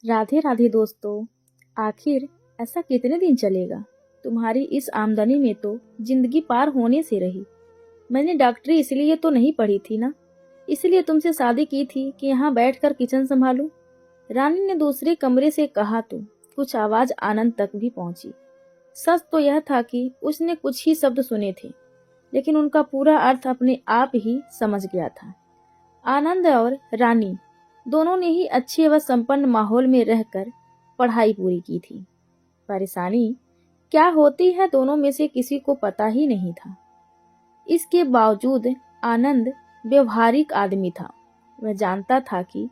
राधे राधे दोस्तों। आखिर ऐसा कितने दिन चलेगा? तुम्हारी इस आमदनी में तो जिंदगी पार होने से रही। मैंने डॉक्टरी इसलिए तो नहीं पढ़ी थी ना, इसलिए तुमसे शादी की थी कि यहाँ बैठकर किचन संभालूं। रानी ने दूसरे कमरे से कहा तो कुछ आवाज आनंद तक भी पहुंची। सच तो यह था कि उसने कुछ ही शब्द सुने थे, लेकिन उनका पूरा अर्थ अपने आप ही समझ गया था। आनंद और रानी दोनों ने ही अच्छे व संपन्न माहौल में रहकर पढ़ाई पूरी की थी। परेशानी क्या होती है दोनों में से किसी को पता ही नहीं था। इसके बावजूद आनंद व्यवहारिक आदमी था। वह जानता था कि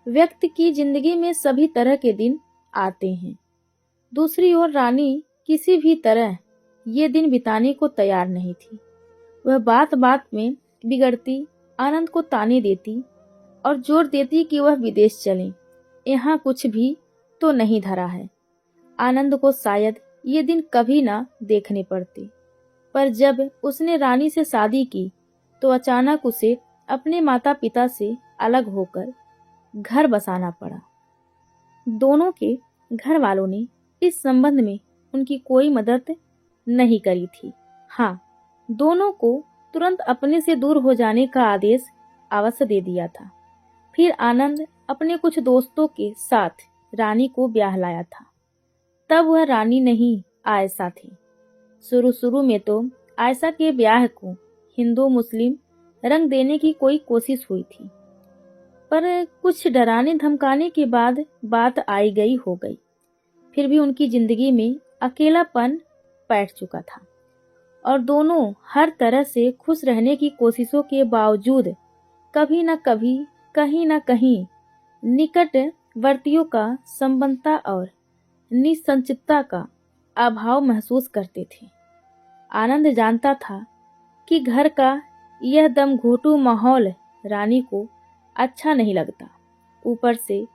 व्यक्ति की जिंदगी में सभी तरह के दिन आते हैं। दूसरी ओर रानी किसी भी तरह ये दिन बिताने को तैयार नहीं थी। वह बात बात में बिगड़ती, आनंद को ताने देती और जोर देती कि वह विदेश चले। यहाँ कुछ भी तो नहीं धरा है। आनंद को शायद ये दिन कभी ना देखने पड़ते, पर जब उसने रानी से शादी की तो अचानक उसे अपने माता पिता से अलग होकर घर बसाना पड़ा। दोनों के घर वालों ने इस संबंध में उनकी कोई मदद नहीं करी थी। हाँ, दोनों को तुरंत अपने से दूर हो जाने का आदेश अवश्य दे दिया था। फिर आनंद अपने कुछ दोस्तों के साथ रानी को ब्याह लाया था। तब वह रानी नहीं, आयशा थी। शुरू में तो आयशा के ब्याह को हिंदू मुस्लिम रंग देने की कोई कोशिश हुई थी, पर कुछ डराने धमकाने के बाद बात आई गई हो गई। फिर भी उनकी जिंदगी में अकेलापन बैठ चुका था और दोनों हर तरह से खुश रहने की कोशिशों के बावजूद कभी न कभी, कहीं न कहीं निकटवर्तियों का संबंधता और निसंचितता का अभाव महसूस करते थे। आनंद जानता था कि घर का यह दमघोटू माहौल रानी को अच्छा नहीं लगता। ऊपर से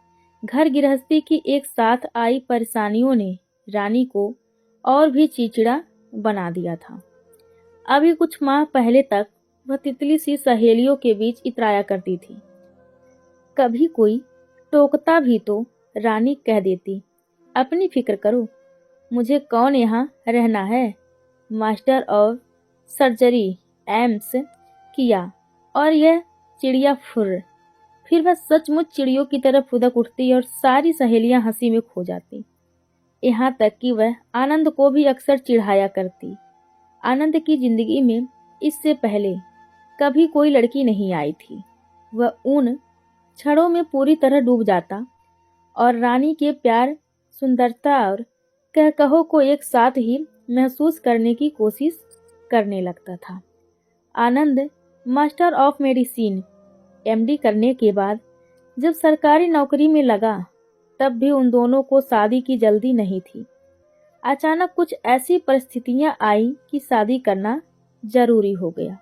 घर गृहस्थी की एक साथ आई परेशानियों ने रानी को और भी चिड़चिड़ा बना दिया था। अभी कुछ माह पहले तक वह तितली सी सहेलियों के बीच इतराया करती थी। कभी कोई टोकता भी तो रानी कह देती, अपनी फिक्र करो, मुझे कौन यहाँ रहना है। मास्टर ऑफ सर्जरी एम्स किया और यह चिड़िया फुर्र। फिर वह सचमुच चिड़ियों की तरह फुदक उठती और सारी सहेलियां हंसी में खो जाती। यहाँ तक कि वह आनंद को भी अक्सर चिढ़ाया करती। आनंद की जिंदगी में इससे पहले कभी कोई लड़की नहीं आई थी। वह उन क्षणों में पूरी तरह डूब जाता और रानी के प्यार, सुंदरता और कहो को एक साथ ही महसूस करने की कोशिश करने लगता था। आनंद मास्टर ऑफ मेडिसिन एमडी करने के बाद जब सरकारी नौकरी में लगा, तब भी उन दोनों को शादी की जल्दी नहीं थी। अचानक कुछ ऐसी परिस्थितियां आई कि शादी करना जरूरी हो गया।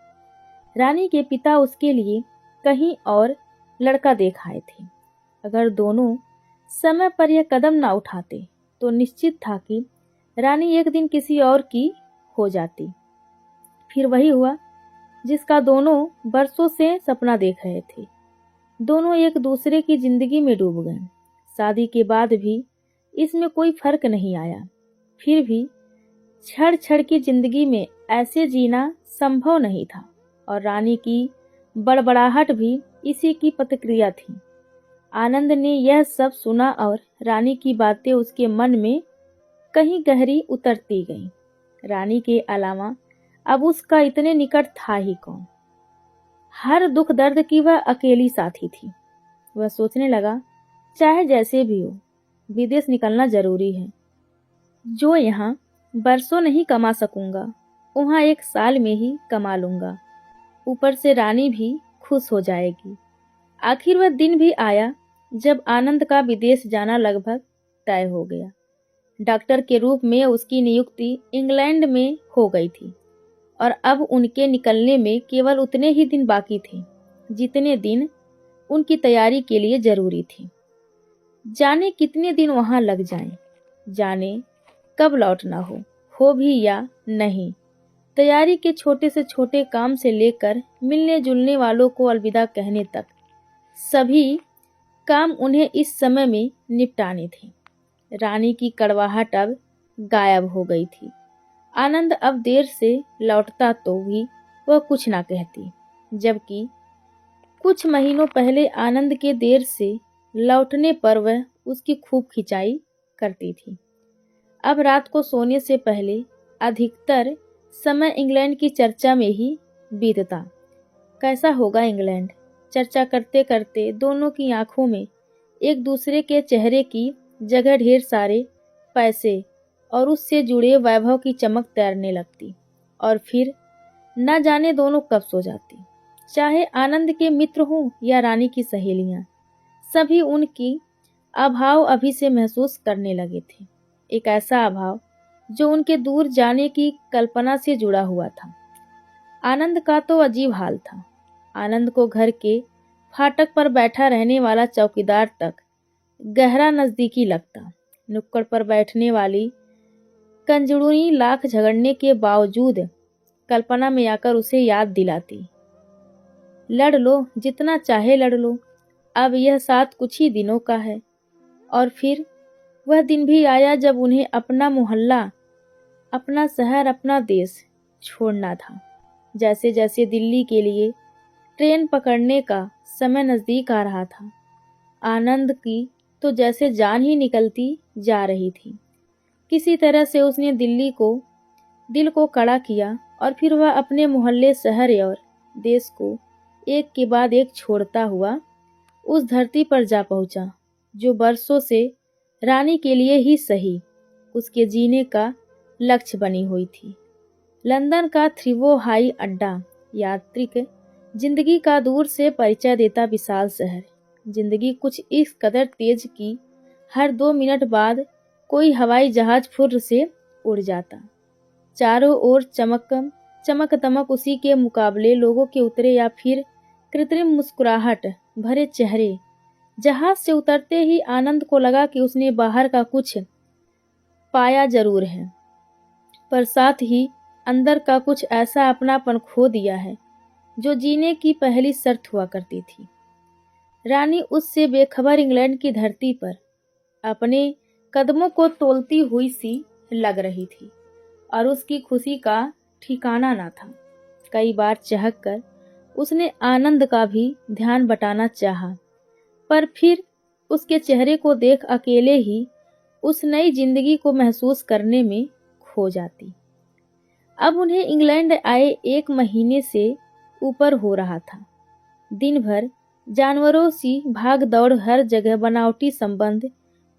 रानी के पिता उसके लिए कहीं और लड़का देख आए थे। अगर दोनों समय पर यह कदम ना उठाते तो निश्चित था कि रानी एक दिन किसी और की हो जाती। फिर वही हुआ जिसका दोनों बरसों से सपना देख रहे थे। दोनों एक दूसरे की जिंदगी में डूब गए। शादी के बाद भी इसमें कोई फर्क नहीं आया। फिर भी छड़ छड़ की जिंदगी में ऐसे जीना संभव नहीं था और रानी की बड़बड़ाहट भी इसी की प्रतिक्रिया थी। आनंद ने यह सब सुना और रानी की बातें उसके मन में कहीं गहरी उतरती गईं। रानी के अलावा अब उसका इतने निकट था ही कौन। हर दुख दर्द की वह अकेली साथी थी। वह सोचने लगा, चाहे जैसे भी हो, विदेश निकलना जरूरी है। जो यहाँ बरसों नहीं कमा सकूंगा, वहाँ एक साल में ही कमा लूंगा। ऊपर से रानी भी खुश हो जाएगी। आखिर वह दिन भी आया जब आनंद का विदेश जाना लगभग तय हो गया। डॉक्टर के रूप में उसकी नियुक्ति इंग्लैंड में हो गई थी और अब उनके निकलने में केवल उतने ही दिन बाकी थे जितने दिन उनकी तैयारी के लिए जरूरी थी। जाने कितने दिन वहां लग जाएं, जाने कब लौटना हो भी या नहीं। तैयारी के छोटे से छोटे काम से लेकर मिलने जुलने वालों को अलविदा कहने तक सभी काम उन्हें इस समय में निपटाने थे। रानी की कड़वाहट अब गायब हो गई थी। आनंद अब देर से लौटता तो भी वह कुछ ना कहती, जबकि कुछ महीनों पहले आनंद के देर से लौटने पर वह उसकी खूब खिंचाई करती थी। अब रात को सोने से पहले अधिकतर समय इंग्लैंड की चर्चा में ही बीतता। कैसा होगा इंग्लैंड? चर्चा करते करते दोनों की आंखों में एक दूसरे के चेहरे की जगह ढेर सारे पैसे और उससे जुड़े वैभव की चमक तैरने लगती, और फिर न जाने दोनों कब सो जाती। चाहे आनंद के मित्र हों या रानी की सहेलियां, सभी उनकी अभाव अभी से महसूस करने लगे थे। एक ऐसा अभाव जो उनके दूर जाने की कल्पना से जुड़ा हुआ था। आनंद का तो अजीब हाल था। आनंद को घर के फाटक पर बैठा रहने वाला चौकीदार तक गहरा नजदीकी लगता। नुक्कड़ पर बैठने वाली कंजड़ुनी लाख झगड़ने के बावजूद कल्पना में आकर उसे याद दिलाती, लड़ लो, जितना चाहे लड़ लो, अब यह साथ कुछ ही दिनों का है। और फिर वह दिन भी आया जब उन्हें अपना मोहल्ला, अपना शहर, अपना देश छोड़ना था। जैसे जैसे दिल्ली के लिए ट्रेन पकड़ने का समय नजदीक आ रहा था, आनंद की तो जैसे जान ही निकलती जा रही थी। किसी तरह से उसने दिल को कड़ा किया और फिर वह अपने मोहल्ले, शहर और देश को एक के बाद एक छोड़ता हुआ उस धरती पर जा पहुंचा जो बरसों से रानी के लिए ही सही उसके जीने का लक्ष्य बनी हुई थी। लंदन का थ्रीवो हाई अड्डा, यात्रिक जिंदगी का दूर से परिचय देता विशाल शहर। जिंदगी कुछ इस कदर तेज की हर 2 मिनट बाद कोई हवाई जहाज फुर्र से उड़ जाता। चारों ओर चमक दमक, उसी के मुकाबले लोगों के उतरे या फिर कृत्रिम मुस्कुराहट भरे चेहरे। जहाज से उतरते ही आनंद को लगा कि उसने बाहर का कुछ पाया जरूर है, पर साथ ही अंदर का कुछ ऐसा अपनापन खो दिया है जो जीने की पहली शर्त हुआ करती थी। रानी उससे बेखबर इंग्लैंड की धरती पर अपने कदमों को तोलती हुई सी लग रही थी और उसकी खुशी का ठिकाना ना था। कई बार चहक कर उसने आनंद का भी ध्यान बटाना चाहा, पर फिर उसके चेहरे को देख अकेले ही उस नई जिंदगी को महसूस करने में खो जाती। अब उन्हें इंग्लैंड आए 1 महीने से ऊपर हो रहा था। दिन भर जानवरों सी भाग दौड़, हर जगह बनावटी संबंध,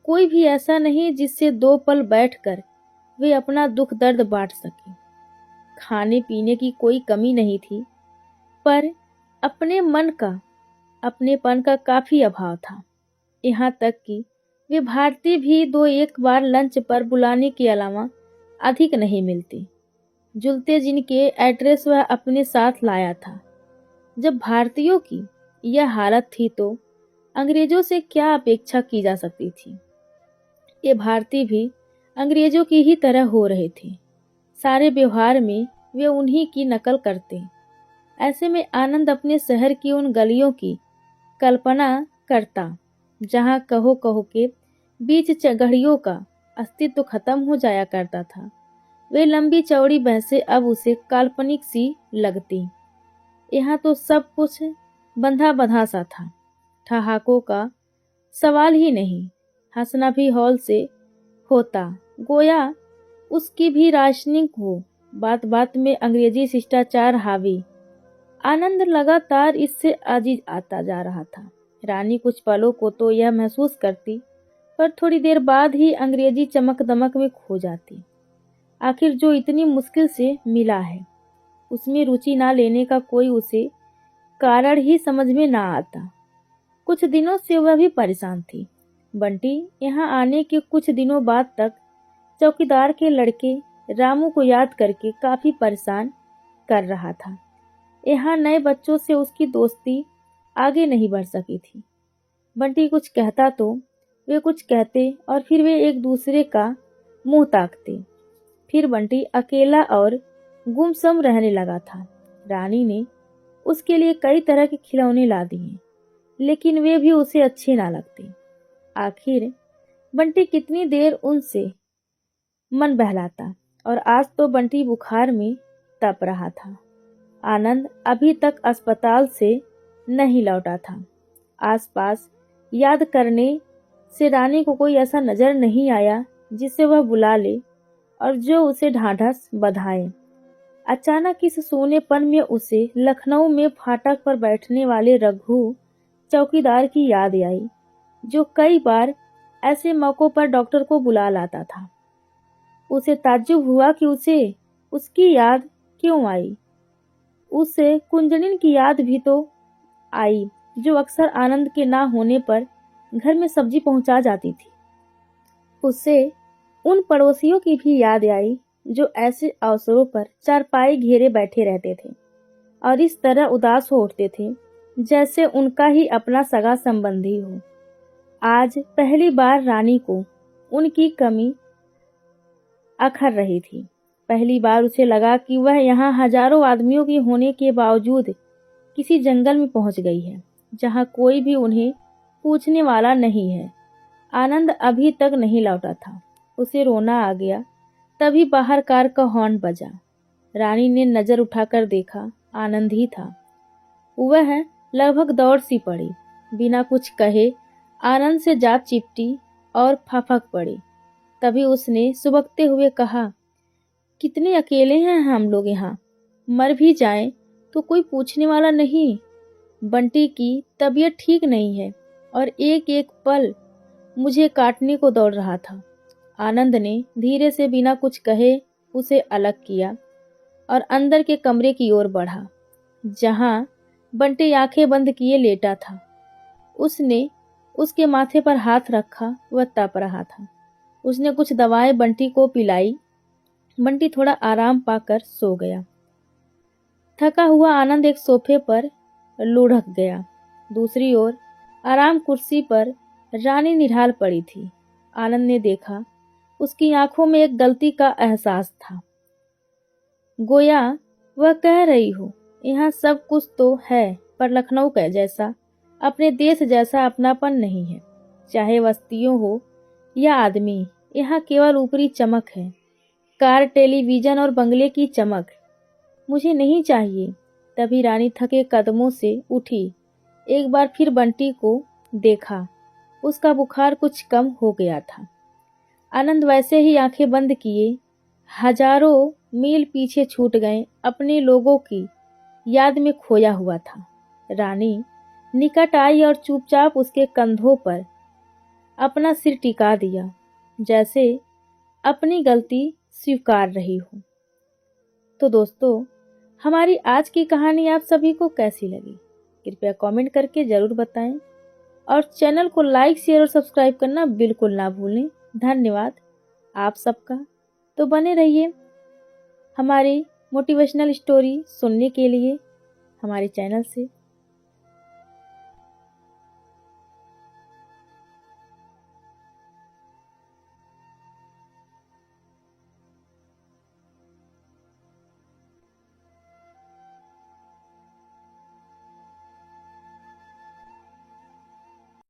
कोई भी ऐसा नहीं जिससे 2 पल बैठकर वे अपना दुख दर्द बांट सके। खाने पीने की कोई कमी नहीं थी, पर अपनेपन का काफी अभाव था। यहाँ तक कि वे भारतीय भी 2-1 बार लंच पर बुलाने के अलावा अधिक नहीं मिलते जुलते, जिनके एड्रेस वह अपने साथ लाया था। जब भारतीयों की यह हालत थी तो अंग्रेजों से क्या अपेक्षा की जा सकती थी। ये भारतीय भी अंग्रेजों की ही तरह हो रहे थे। सारे व्यवहार में वे उन्हीं की नकल करते। ऐसे में आनंद अपने शहर की उन गलियों की कल्पना करता जहां कहो कहो के बीच चगड़ियों का अस्तित्व खत्म हो जाया करता था। वे लंबी चौड़ी बहसें अब उसे काल्पनिक सी लगती। यहाँ तो सब कुछ बंधा बंधा सा था। ठहाकों का सवाल ही नहीं। हंसना भी हौल से होता, गोया उसकी भी राशनिंग हो। बात बात में अंग्रेजी शिष्टाचार हावी। आनंद लगातार इससे अजीज आता जा रहा था। रानी कुछ पलों को तो यह महसूस करती, पर थोड़ी देर बाद ही अंग्रेजी चमक दमक में खो जाती। आखिर जो इतनी मुश्किल से मिला है, उसमें रुचि ना लेने का कोई उसे कारण ही समझ में ना आता। कुछ दिनों से वह भी परेशान थी। बंटी यहाँ आने के कुछ दिनों बाद तक चौकीदार के लड़के रामू को याद करके काफी परेशान कर रहा था। यहाँ नए बच्चों से उसकी दोस्ती आगे नहीं बढ़ सकी थी। बंटी कुछ कहता तो वे कुछ कहते और फिर वे एक दूसरे का मुंह ताकते। फिर बंटी अकेला और गुमसुम रहने लगा था। रानी ने उसके लिए कई तरह के खिलौने ला दिए, लेकिन वे भी उसे अच्छे ना लगते। आखिर बंटी कितनी देर उनसे मन बहलाता, और आज तो बंटी बुखार में तप रहा था। आनंद अभी तक अस्पताल से नहीं लौटा था। आसपास याद करने से रानी को कोई ऐसा नजर नहीं आया जिसे वह बुला ले और जो उसे ढांढस बंधाए। अचानक इस सोनेपन में उसे लखनऊ में फाटक पर बैठने वाले रघु चौकीदार की याद आई, जो कई बार ऐसे मौकों पर डॉक्टर को बुला लाता था। उसे ताज्जुब हुआ कि उसे उसकी याद क्यों आई। उसे कुंजनिन की याद भी तो आई, जो अक्सर आनंद के ना होने पर घर में सब्जी पहुंचा जाती थी। उसे उन पड़ोसियों की भी याद आई जो ऐसे अवसरों पर चारपाई घेरे बैठे रहते थे और इस तरह उदास हो उठते थे जैसे उनका ही अपना सगा संबंधी हो। आज पहली बार रानी को उनकी कमी अखर रही थी। पहली बार उसे लगा कि वह यहाँ हजारों आदमियों की होने के बावजूद किसी जंगल में पहुंच गई है, जहाँ कोई भी उन्हें पूछने वाला नहीं है। आनंद अभी तक नहीं लौटा था। उसे रोना आ गया। तभी बाहर कार का हॉर्न बजा। रानी ने नजर उठाकर देखा, आनंद ही था। वह लगभग दौड़ सी पड़ी, बिना कुछ कहे आनंद से जा चिपटी और फपक पड़ी। तभी उसने सुबकते हुए कहा, कितने अकेले हैं हम लोग यहाँ, मर भी जाएं तो कोई पूछने वाला नहीं। बंटी की तबीयत ठीक नहीं है और एक एक पल मुझे काटने को दौड़ रहा था। आनंद ने धीरे से बिना कुछ कहे उसे अलग किया और अंदर के कमरे की ओर बढ़ा, जहां बंटी आंखें बंद किए लेटा था। उसने उसके माथे पर हाथ रखा। वह तप रहा था। उसने कुछ दवाएं बंटी को पिलाई। बंटी थोड़ा आराम पाकर सो गया। थका हुआ आनंद एक सोफे पर लुढ़क गया। दूसरी ओर आराम कुर्सी पर रानी निढाल पड़ी थी। आनंद ने देखा, उसकी आंखों में एक गलती का एहसास था। गोया वह कह रही हो, यहाँ सब कुछ तो है पर लखनऊ का जैसा, अपने देश जैसा अपनापन नहीं है। चाहे बस्तियों हो या आदमी, यहाँ केवल ऊपरी चमक है, कार, टेलीविजन और बंगले की चमक। मुझे नहीं चाहिए। तभी रानी थके कदमों से उठी। एक बार फिर बंटी को देखा। उसका बुखार कुछ कम हो गया था। आनंद वैसे ही आंखें बंद किए हजारों मील पीछे छूट गए, अपने लोगों की याद में खोया हुआ था। रानी निकट आई और चुपचाप उसके कंधों पर अपना सिर टिका दिया, जैसे अपनी गलती स्वीकार रही हो। तो दोस्तों, हमारी आज की कहानी आप सभी को कैसी लगी, कृपया कमेंट करके जरूर बताएं और चैनल को लाइक, शेयर और सब्सक्राइब करना बिल्कुल ना भूलें। धन्यवाद आप सबका। तो बने रहिए हमारी मोटिवेशनल स्टोरी सुनने के लिए हमारे चैनल से।